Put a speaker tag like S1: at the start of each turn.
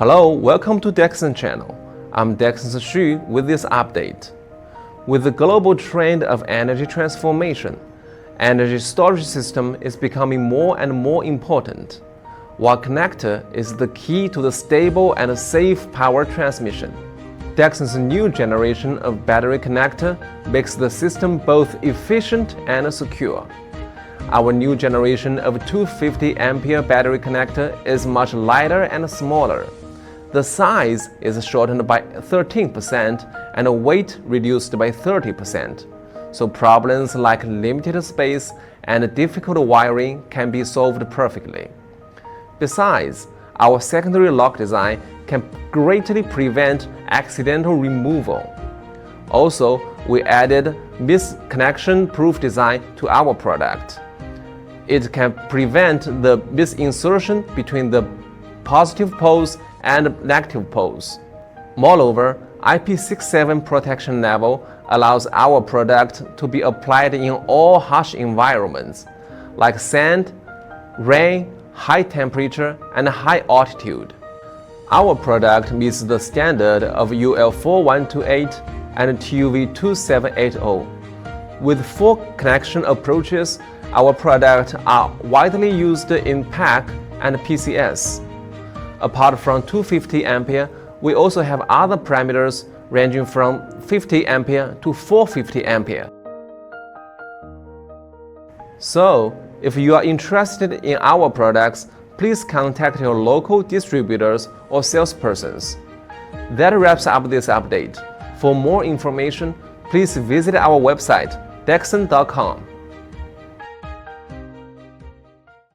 S1: Hello, welcome to Degson channel. I'm Degson Xu with this update. With the global trend of energy transformation, energy storage system is becoming more and more important, while connector is the key to the stable and safe power transmission. Degson's new generation of battery connector makes the system both efficient and secure. Our new generation of 250A battery connector is much lighter and smaller. The size is shortened by 13% and weight reduced by 30%, so problems like limited space and difficult wiring can be solved perfectly. Besides, our secondary lock design can greatly prevent accidental removal. Also, we added misconnection-proof design to our product. It can prevent the misinsertion between the positive poles and negative poles. Moreover, IP67 protection level allows our product to be applied in all harsh environments, like sand, rain, high temperature, and high altitude. Our product meets the standard of UL 4128 and TUV 2780. With 4 connection approaches, our products are widely used in PAC and PCS. Apart from 250A, we also have other parameters ranging from 50A to 450A. So, if you are interested in our products, please contact your local distributors or salespersons. That wraps up this update. For more information, please visit our website, Degson.com.